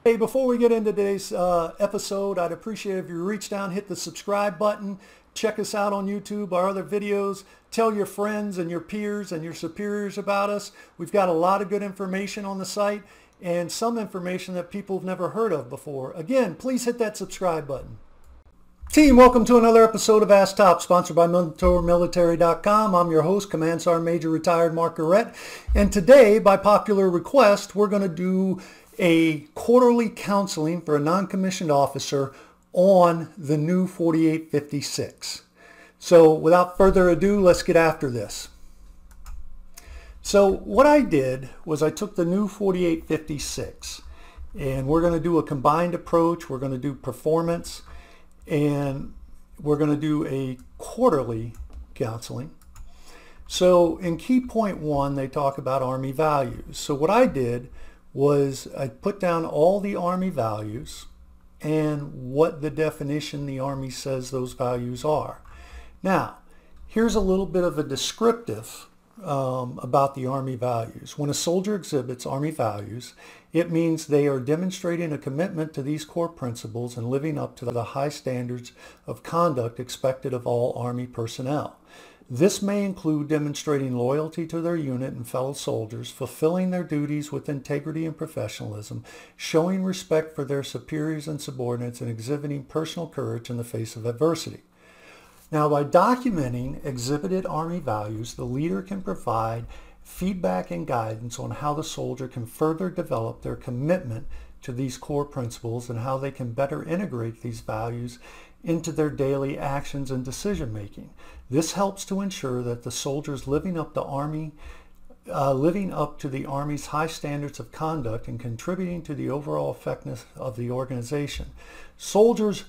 Hey, before we get into today's episode, I'd appreciate if you reach down, hit the subscribe button, check us out on YouTube, our other videos, tell your friends and your peers and your superiors about us. We've got a lot of good information on the site and some information that people have never heard of before. Again, please hit that subscribe button. Team, welcome to another episode of Ask Top, sponsored by MentorMilitary.com. I'm your host, Command Sergeant Major Retired Mark Garrett, and today, by popular request, we're going to do a quarterly counseling for a non-commissioned officer on the new 4856. So without further ado, let's get after this. So what I did was I took the new 4856 and we're going to do a combined approach. We're going to do performance and we're going to do a quarterly counseling. So in key point 1, they talk about Army values. So what I did was I put down all the Army values and what the definition the Army says those values are. Now, here's a little bit of a descriptive about the Army values. When a soldier exhibits Army values, it means they are demonstrating a commitment to these core principles and living up to the high standards of conduct expected of all Army personnel. This may include demonstrating loyalty to their unit and fellow soldiers, fulfilling their duties with integrity and professionalism, showing respect for their superiors and subordinates, and exhibiting personal courage in the face of adversity. Now, by documenting exhibited Army values, the leader can provide feedback and guidance on how the soldier can further develop their commitment to these core principles and how they can better integrate these values into their daily actions and decision making. This helps to ensure that the soldiers living up to the Army's high standards of conduct and contributing to the overall effectiveness of the organization. Soldiers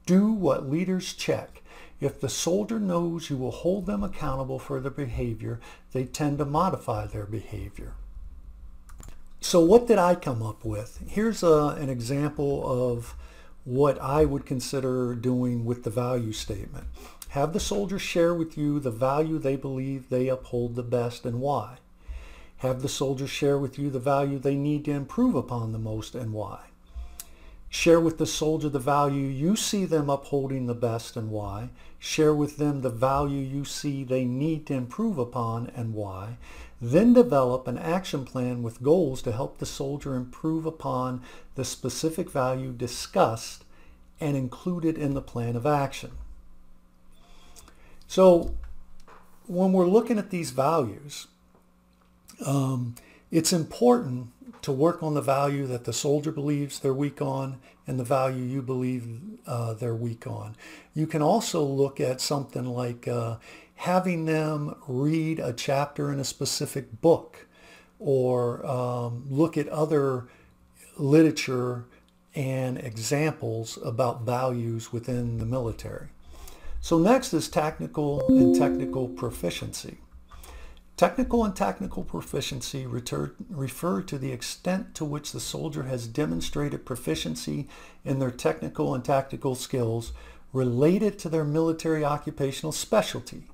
do what leaders check. If the soldier knows you will hold them accountable for their behavior, they tend to modify their behavior. So what did I come up with? Here's an example of what I would consider doing with the value statement. Have the soldier share with you the value they believe they uphold the best and why. Have the soldier share with you the value they need to improve upon the most and why. Share with the soldier the value you see them upholding the best and why. Share with them the value you see they need to improve upon and why. Then develop an action plan with goals to help the soldier improve upon the specific value discussed and included in the plan of action. So when we're looking at these values, it's important to work on the value that the soldier believes they're weak on and the value you believe they're weak on. You can also look at something like having them read a chapter in a specific book or look at other literature and examples about values within the military. So next is tactical and technical proficiency. Technical and tactical proficiency refer to the extent to which the soldier has demonstrated proficiency in their technical and tactical skills related to their military occupational specialty.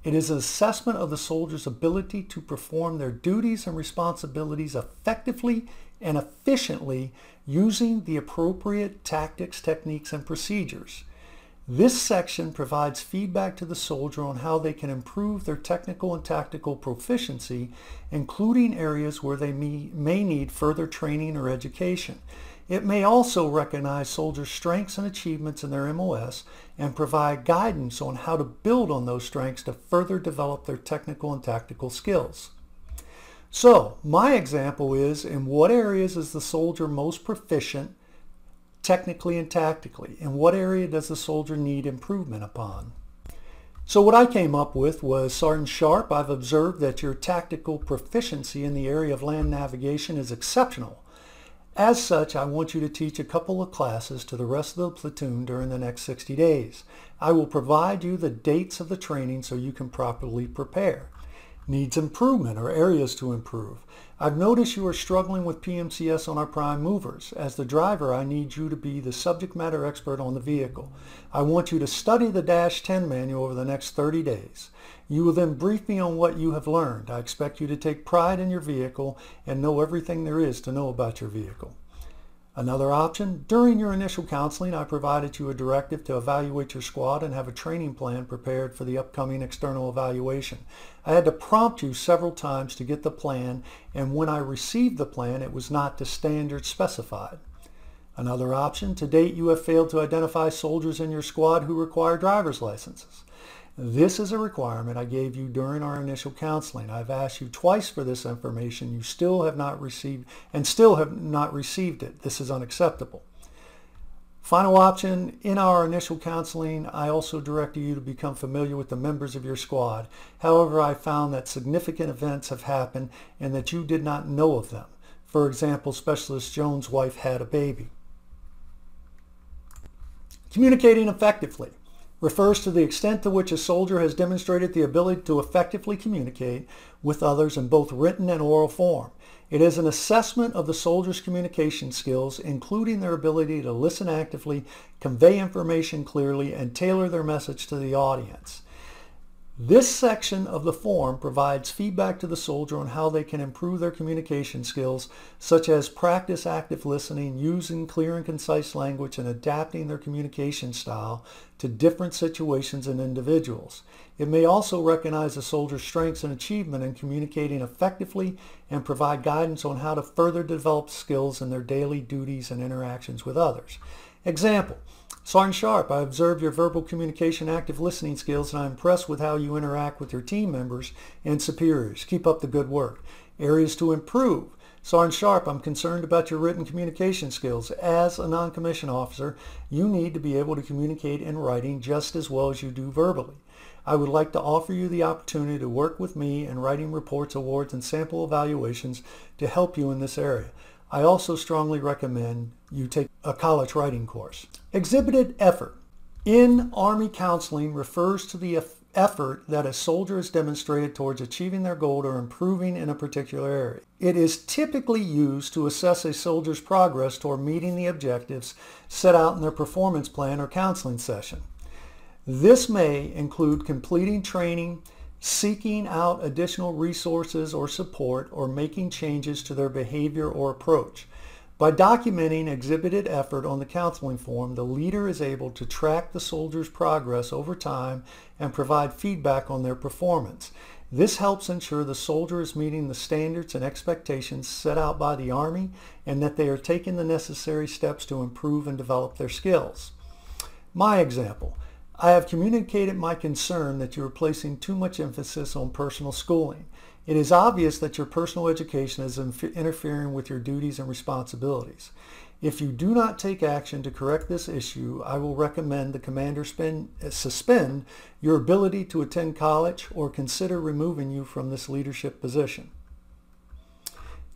It is an assessment of the soldier's ability to perform their duties and responsibilities effectively and efficiently using the appropriate tactics, techniques, and procedures. This section provides feedback to the soldier on how they can improve their technical and tactical proficiency, including areas where they may need further training or education. It may also recognize soldiers' strengths and achievements in their MOS and provide guidance on how to build on those strengths to further develop their technical and tactical skills. So, my example is, in what areas is the soldier most proficient technically and tactically? In what area does the soldier need improvement upon? So what I came up with was, Sergeant Sharp, I've observed that your tactical proficiency in the area of land navigation is exceptional. As such, I want you to teach a couple of classes to the rest of the platoon during the next 60 days. I will provide you the dates of the training so you can properly prepare. Needs improvement or areas to improve. I've noticed you are struggling with PMCS on our prime movers. As the driver, I need you to be the subject matter expert on the vehicle. I want you to study the -10 manual over the next 30 days. You will then brief me on what you have learned. I expect you to take pride in your vehicle and know everything there is to know about your vehicle. Another option, during your initial counseling, I provided you a directive to evaluate your squad and have a training plan prepared for the upcoming external evaluation. I had to prompt you several times to get the plan, and when I received the plan, it was not to standards specified. Another option, to date you have failed to identify soldiers in your squad who require driver's licenses. This is a requirement I gave you during our initial counseling. I've asked you twice for this information. You still have not received it. This is unacceptable. Final option, in our initial counseling, I also directed you to become familiar with the members of your squad. However, I found that significant events have happened and that you did not know of them. For example, Specialist Jones' wife had a baby. Communicating effectively refers to the extent to which a soldier has demonstrated the ability to effectively communicate with others in both written and oral form. It is an assessment of the soldier's communication skills, including their ability to listen actively, convey information clearly, and tailor their message to the audience. This section of the form provides feedback to the soldier on how they can improve their communication skills, such as practice active listening, using clear and concise language, and adapting their communication style to different situations and individuals. It may also recognize the soldier's strengths and achievement in communicating effectively and provide guidance on how to further develop skills in their daily duties and interactions with others. Example, Sergeant Sharp, I observed your verbal communication, active listening skills, and I'm impressed with how you interact with your team members and superiors. Keep up the good work. Areas to improve. Sergeant Sharp, I'm concerned about your written communication skills. As a non-commissioned officer, you need to be able to communicate in writing just as well as you do verbally. I would like to offer you the opportunity to work with me in writing reports, awards, and sample evaluations to help you in this area. I also strongly recommend you take a college writing course. Exhibited effort in Army counseling refers to the effort that a soldier has demonstrated towards achieving their goal or improving in a particular area. It is typically used to assess a soldier's progress toward meeting the objectives set out in their performance plan or counseling session. This may include completing training, seeking out additional resources or support, or making changes to their behavior or approach. By documenting exhibited effort on the counseling form, the leader is able to track the soldier's progress over time and provide feedback on their performance. This helps ensure the soldier is meeting the standards and expectations set out by the Army and that they are taking the necessary steps to improve and develop their skills. My example, I have communicated my concern that you are placing too much emphasis on personal schooling. It is obvious that your personal education is interfering with your duties and responsibilities. If you do not take action to correct this issue, I will recommend the commander suspend your ability to attend college or consider removing you from this leadership position.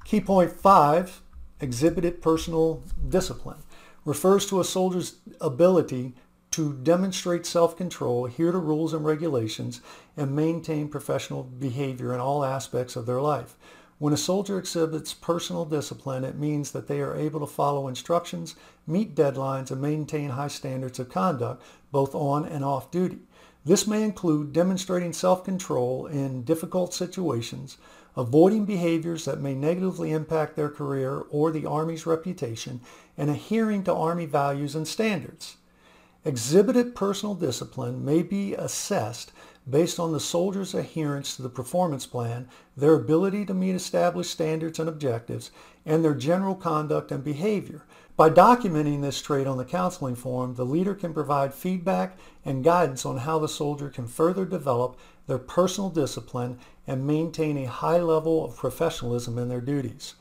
Key point 5, exhibited personal discipline, refers to a soldier's ability to demonstrate self-control, adhere to rules and regulations, and maintain professional behavior in all aspects of their life. When a soldier exhibits personal discipline, it means that they are able to follow instructions, meet deadlines, and maintain high standards of conduct, both on and off duty. This may include demonstrating self-control in difficult situations, avoiding behaviors that may negatively impact their career or the Army's reputation, and adhering to Army values and standards. Exhibited personal discipline may be assessed based on the soldier's adherence to the performance plan, their ability to meet established standards and objectives, and their general conduct and behavior. By documenting this trait on the counseling form, the leader can provide feedback and guidance on how the soldier can further develop their personal discipline and maintain a high level of professionalism in their duties.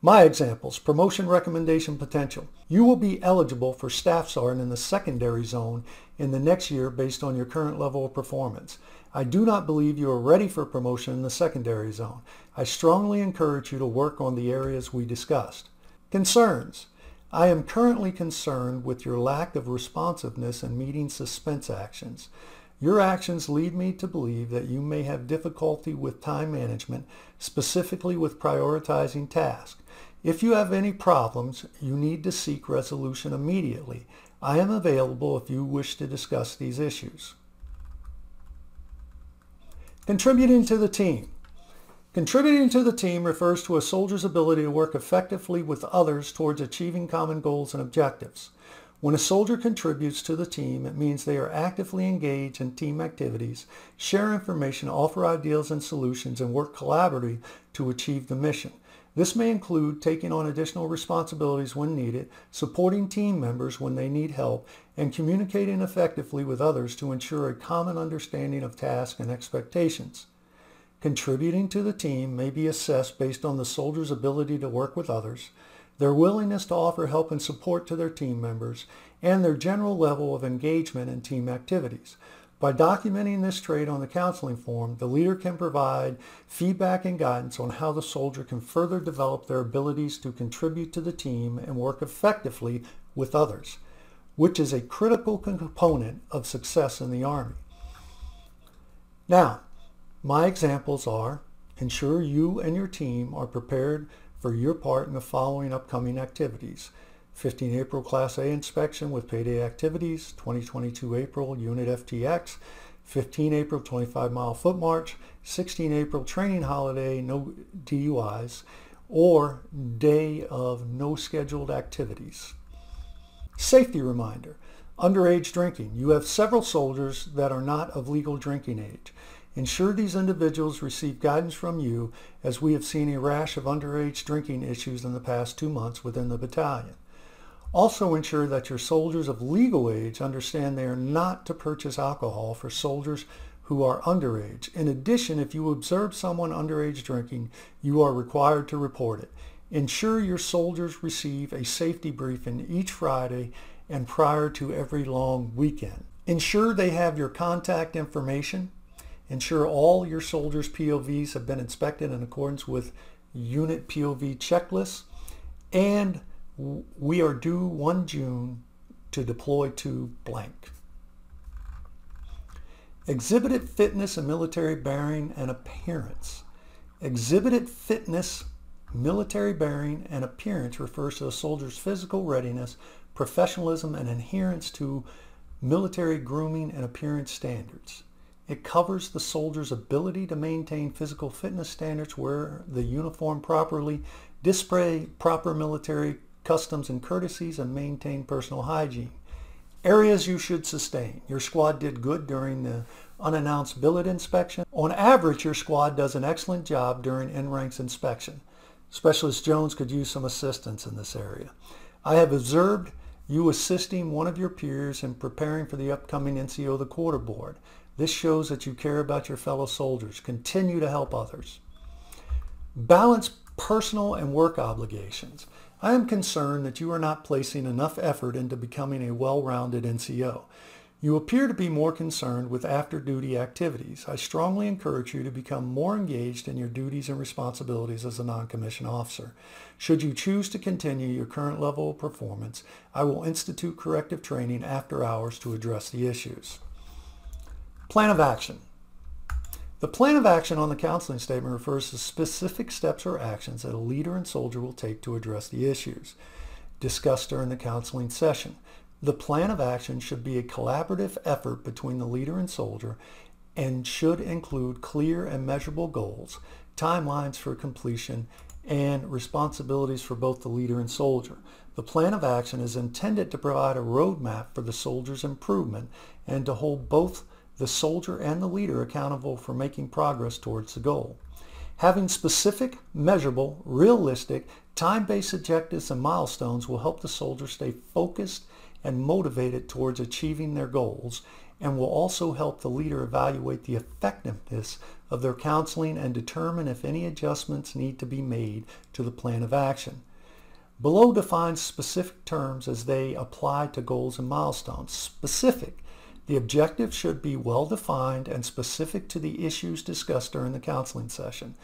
My examples, promotion recommendation potential. You will be eligible for staff sergeant in the secondary zone in the next year based on your current level of performance. I do not believe you are ready for promotion in the secondary zone. I strongly encourage you to work on the areas we discussed. Concerns. I am currently concerned with your lack of responsiveness in meeting suspense actions. Your actions lead me to believe that you may have difficulty with time management, specifically with prioritizing tasks. If you have any problems, you need to seek resolution immediately. I am available if you wish to discuss these issues. Contributing to the team. Contributing to the team refers to a soldier's ability to work effectively with others towards achieving common goals and objectives. When a soldier contributes to the team, it means they are actively engaged in team activities, share information, offer ideas and solutions, and work collaboratively to achieve the mission. This may include taking on additional responsibilities when needed, supporting team members when they need help, and communicating effectively with others to ensure a common understanding of tasks and expectations. Contributing to the team may be assessed based on the soldier's ability to work with others, their willingness to offer help and support to their team members, and their general level of engagement in team activities. By documenting this trait on the counseling form, the leader can provide feedback and guidance on how the soldier can further develop their abilities to contribute to the team and work effectively with others, which is a critical component of success in the Army. Now, my examples are: ensure you and your team are prepared for your part in the following upcoming activities: 15 April Class A inspection with payday activities, 2022 April Unit FTX, 15 April 25-mile foot march, 16 April training holiday, no DUIs, or day of no scheduled activities. Safety reminder: underage drinking. You have several soldiers that are not of legal drinking age. Ensure these individuals receive guidance from you, as we have seen a rash of underage drinking issues in the past 2 months within the battalion. Also ensure that your soldiers of legal age understand they are not to purchase alcohol for soldiers who are underage. In addition, if you observe someone underage drinking, you are required to report it. Ensure your soldiers receive a safety briefing each Friday and prior to every long weekend. Ensure they have your contact information. Ensure all your soldiers' POVs have been inspected in accordance with unit POV checklists. And we are due 1 June to deploy to blank. Exhibited fitness and military bearing and appearance. Exhibited fitness, military bearing, and appearance refers to a soldier's physical readiness, professionalism, and adherence to military grooming and appearance standards. It covers the soldier's ability to maintain physical fitness standards, wear the uniform properly, display proper military customs and courtesies, and maintain personal hygiene. Areas you should sustain. Your squad did good during the unannounced billet inspection. On average, your squad does an excellent job during in-ranks inspection. Specialist Jones could use some assistance in this area. I have observed you assisting one of your peers in preparing for the upcoming NCO the Quarter Board. This shows that you care about your fellow soldiers. Continue to help others. Balance personal and work obligations. I am concerned that you are not placing enough effort into becoming a well-rounded NCO. You appear to be more concerned with after-duty activities. I strongly encourage you to become more engaged in your duties and responsibilities as a non-commissioned officer. Should you choose to continue your current level of performance, I will institute corrective training after hours to address the issues. Plan of action. The plan of action on the counseling statement refers to specific steps or actions that a leader and soldier will take to address the issues discussed during the counseling session. The plan of action should be a collaborative effort between the leader and soldier and should include clear and measurable goals, timelines for completion, and responsibilities for both the leader and soldier. The plan of action is intended to provide a roadmap for the soldier's improvement and to hold both the soldier and the leader accountable for making progress towards the goal. Having specific, measurable, realistic, time-based objectives and milestones will help the soldier stay focused and motivated towards achieving their goals, and will also help the leader evaluate the effectiveness of their counseling and determine if any adjustments need to be made to the plan of action. Below defines specific terms as they apply to goals and milestones. Specific. The objective should be well defined and specific to the issues discussed during the counseling session.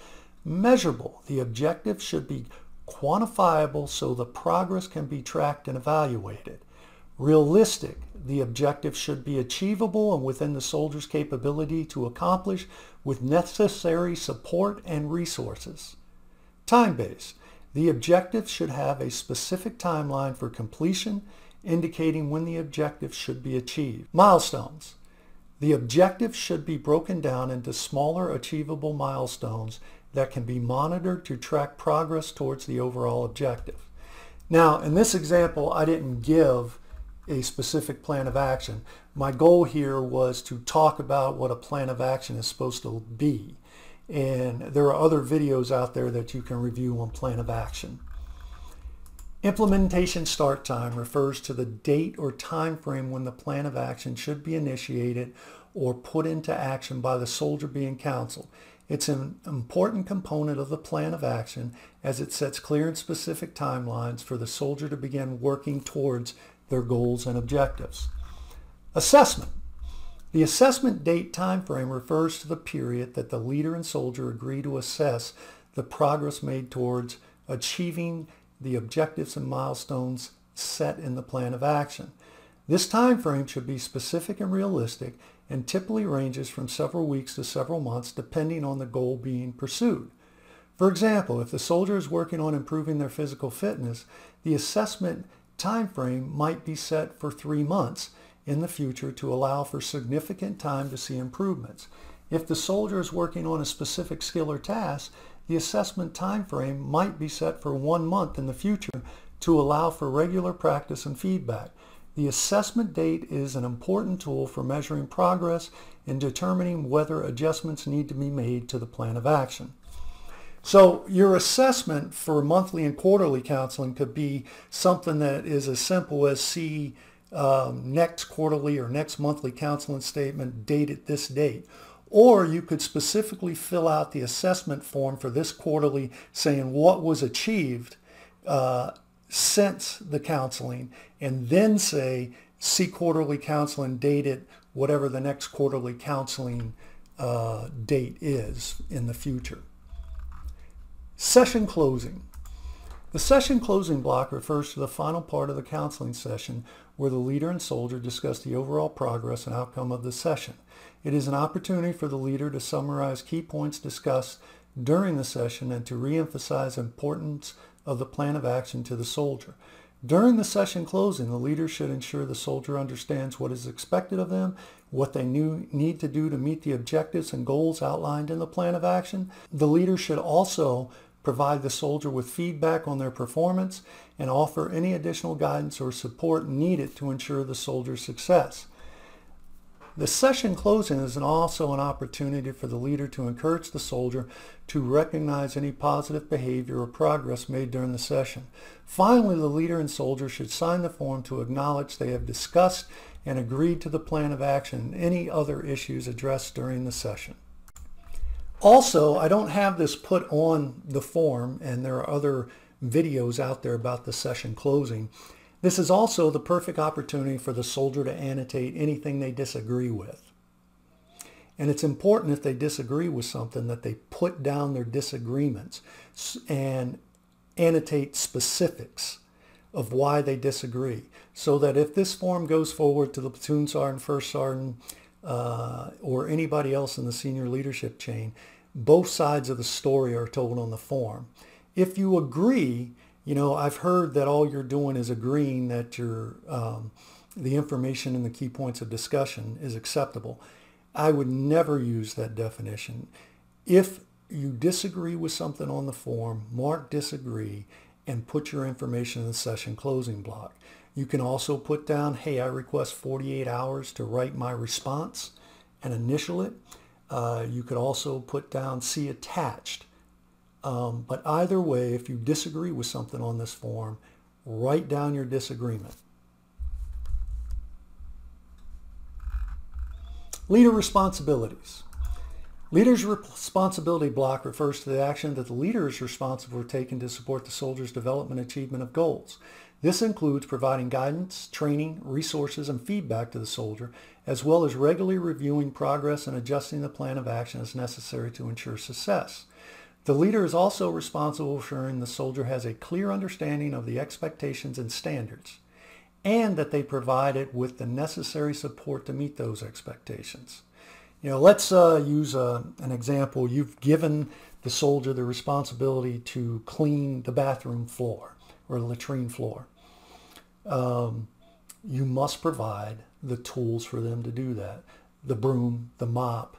Measurable. The objective should be quantifiable so the progress can be tracked and evaluated. Realistic. The objective should be achievable and within the soldier's capability to accomplish with necessary support and resources. Time-based. The objective should have a specific timeline for completion, indicating when the objective should be achieved. Milestones. The objective should be broken down into smaller achievable milestones that can be monitored to track progress towards the overall objective. Now, in this example, I didn't give a specific plan of action. My goal here was to talk about what a plan of action is supposed to be. And there are other videos out there that you can review on plan of action. Implementation start time refers to the date or time frame when the plan of action should be initiated or put into action by the soldier being counseled. It's an important component of the plan of action as it sets clear and specific timelines for the soldier to begin working towards their goals and objectives. Assessment. The assessment date time frame refers to the period that the leader and soldier agree to assess the progress made towards achieving the objectives and milestones set in the plan of action. This time frame should be specific and realistic and typically ranges from several weeks to several months depending on the goal being pursued. For example, if the soldier is working on improving their physical fitness, the assessment time frame might be set for 3 months in the future to allow for significant time to see improvements. If the soldier is working on a specific skill or task, the assessment time frame might be set for 1 month in the future to allow for regular practice and feedback. The assessment date is an important tool for measuring progress and determining whether adjustments need to be made to the plan of action. So your assessment for monthly and quarterly counseling could be something that is as simple as see next quarterly or next monthly counseling statement dated this date. Or you could specifically fill out the assessment form for this quarterly saying what was achieved since the counseling, and then say see quarterly counseling dated whatever the next quarterly counseling date is in the future. Session closing. The session closing block refers to the final part of the counseling session where the leader and soldier discuss the overall progress and outcome of the session. It is an opportunity for the leader to summarize key points discussed during the session and to reemphasize the importance of the plan of action to the soldier. During the session closing, the leader should ensure the soldier understands what is expected of them, what they need to do to meet the objectives and goals outlined in the plan of action. The leader should also provide the soldier with feedback on their performance and offer any additional guidance or support needed to ensure the soldier's success. The session closing is also an opportunity for the leader to encourage the soldier to recognize any positive behavior or progress made during the session. Finally, the leader and soldier should sign the form to acknowledge they have discussed and agreed to the plan of action and any other issues addressed during the session. Also, I don't have this put on the form, and there are other videos out there about the session closing. This is also the perfect opportunity for the soldier to annotate anything they disagree with. And it's important if they disagree with something that they put down their disagreements and annotate specifics of why they disagree. So that if this form goes forward to the platoon sergeant, first sergeant, or anybody else in the senior leadership chain, both sides of the story are told on the form. If you agree, you know, I've heard that all you're doing is agreeing that the information and the key points of discussion is acceptable. I would never use that definition. If you disagree with something on the form, mark disagree and put your information in the session closing block. You can also put down, hey, I request 48 hours to write my response and initial it. You could also put down see attached. But either way, if you disagree with something on this form, write down your disagreement. Leader responsibilities. Leader's responsibility block refers to the action that the leader is responsible for taking to support the soldier's development and achievement of goals. This includes providing guidance, training, resources, and feedback to the soldier, as well as regularly reviewing progress and adjusting the plan of action as necessary to ensure success. The leader is also responsible for ensuring the soldier has a clear understanding of the expectations and standards, and that they provide it with the necessary support to meet those expectations. You know, let's use an example. You've given the soldier the responsibility to clean the bathroom floor or the latrine floor. You must provide the tools for them to do that. The broom, the mop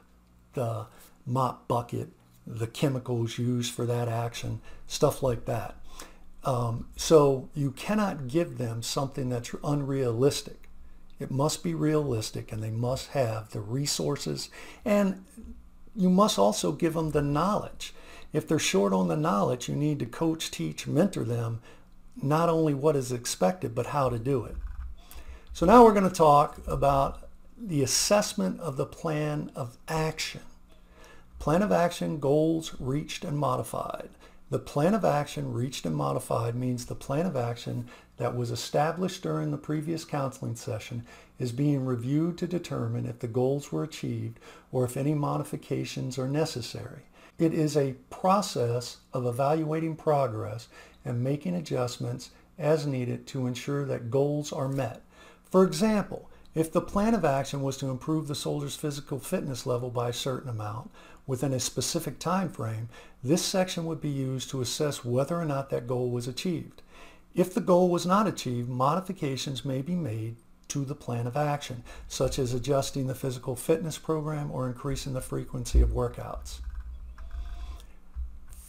bucket, the chemicals used for that action, stuff like that. So you cannot give them something that's unrealistic. It must be realistic, and they must have the resources, and you must also give them the knowledge. If they're short on the knowledge, you need to coach, teach, mentor them, not only what is expected, but how to do it. So now we're going to talk about the assessment of the plan of action. Plan of action, goals reached and modified. The plan of action reached and modified means the plan of action that was established during the previous counseling session is being reviewed to determine if the goals were achieved or if any modifications are necessary. It is a process of evaluating progress and making adjustments as needed to ensure that goals are met. For example, if the plan of action was to improve the soldier's physical fitness level by a certain amount within a specific time frame, this section would be used to assess whether or not that goal was achieved. If the goal was not achieved, modifications may be made to the plan of action, such as adjusting the physical fitness program or increasing the frequency of workouts.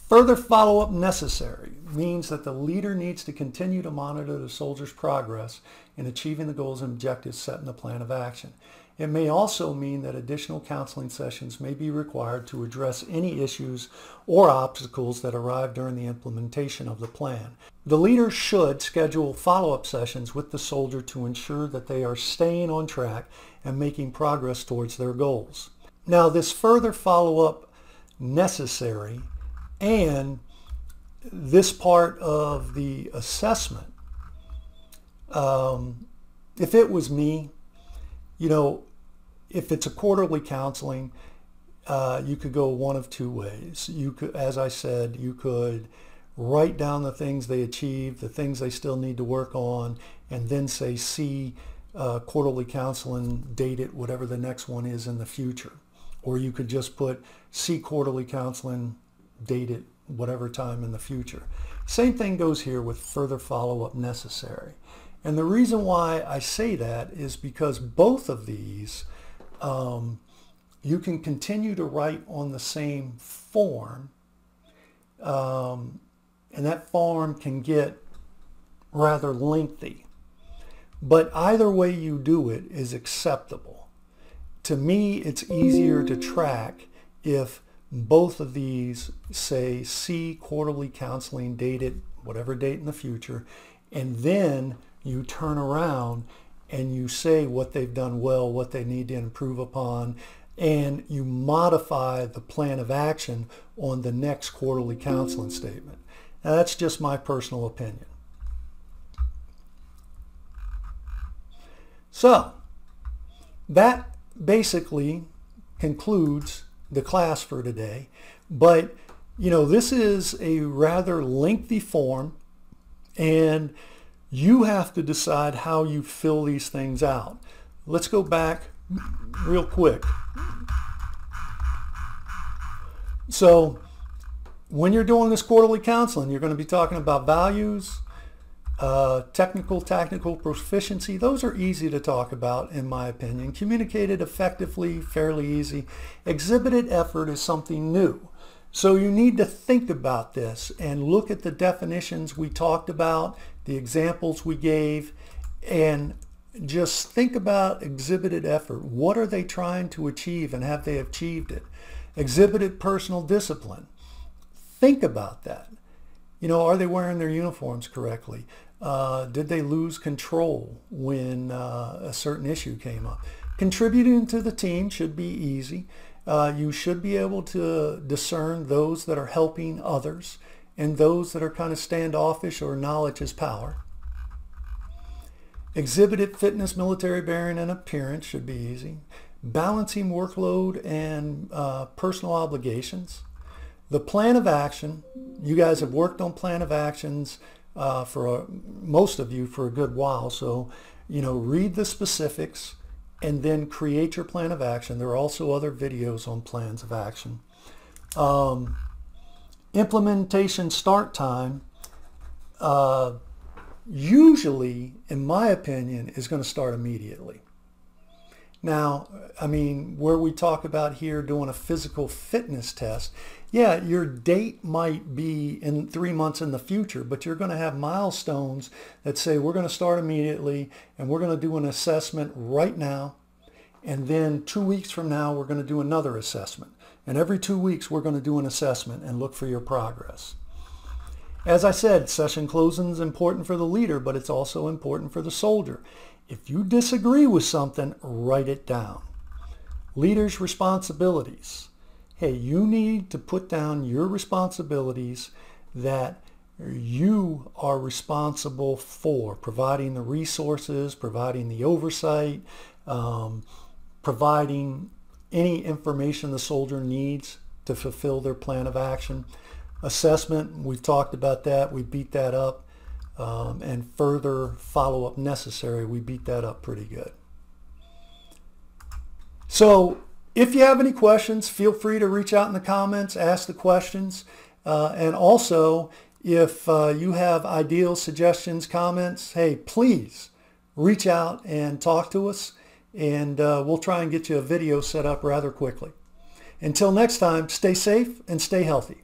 Further follow-up necessary means that the leader needs to continue to monitor the soldier's progress in achieving the goals and objectives set in the plan of action. It may also mean that additional counseling sessions may be required to address any issues or obstacles that arrive during the implementation of the plan. The leader should schedule follow-up sessions with the soldier to ensure that they are staying on track and making progress towards their goals. Now, this further follow-up necessary and this part of the assessment, if it was me, if it's a quarterly counseling, you could go one of two ways. You could, as I said, you could write down the things they achieved, the things they still need to work on, and then say, see quarterly counseling, date it, whatever the next one is in the future. Or you could just put, see quarterly counseling, date it, whatever time in the future. Same thing goes here with further follow-up necessary. And the reason why I say that is because both of these you can continue to write on the same form, and that form can get rather lengthy. But either way you do it is acceptable. To me, it's easier to track if both of these say, see quarterly counseling, dated whatever date in the future, and then you turn around and you say what they've done well, what they need to improve upon, and you modify the plan of action on the next quarterly counseling statement. Now, that's just my personal opinion. So that basically concludes the class for today. But this is a rather lengthy form, and you have to decide how you fill these things out. Let's go back real quick. So when you're doing this quarterly counseling, you're going to be talking about values, tactical proficiency. Those are easy to talk about, in my opinion. Communicated effectively, fairly easy. Exhibited effort is something new. So you need to think about this and look at the definitions we talked about, the examples we gave, and just think about exhibited effort. What are they trying to achieve, and have they achieved it? Exhibited personal discipline. Think about that. Are they wearing their uniforms correctly? Did they lose control when a certain issue came up? Contributing to the team should be easy. You should be able to discern those that are helping others and those that are kind of standoffish or knowledge is power. Exhibited fitness, military bearing, and appearance should be easy. Balancing workload and personal obligations. The plan of action, you guys have worked on plan of actions most of you for a good while, so read the specifics and then create your plan of action. There are also other videos on plans of action. Implementation start time usually, in my opinion, is going to start immediately. Now, where we talk about here doing a physical fitness test, Yeah, your date might be in 3 months in the future, but you're going to have milestones that say we're going to start immediately and we're going to do an assessment right now. And then 2 weeks from now, we're going to do another assessment. And every 2 weeks, we're going to do an assessment and look for your progress. As I said, session closing is important for the leader, but it's also important for the soldier. If you disagree with something, write it down. Leaders' responsibilities. Hey, you need to put down your responsibilities that you are responsible for, providing the resources, providing the oversight, providing any information the soldier needs to fulfill their plan of action. Assessment, we've talked about that. We beat that up. And further follow-up necessary, we beat that up pretty good. So if you have any questions, feel free to reach out in the comments, ask the questions. And also, if you have ideas, suggestions, comments, hey, please reach out and talk to us. And we'll try and get you a video set up rather quickly. Until next time, stay safe and stay healthy.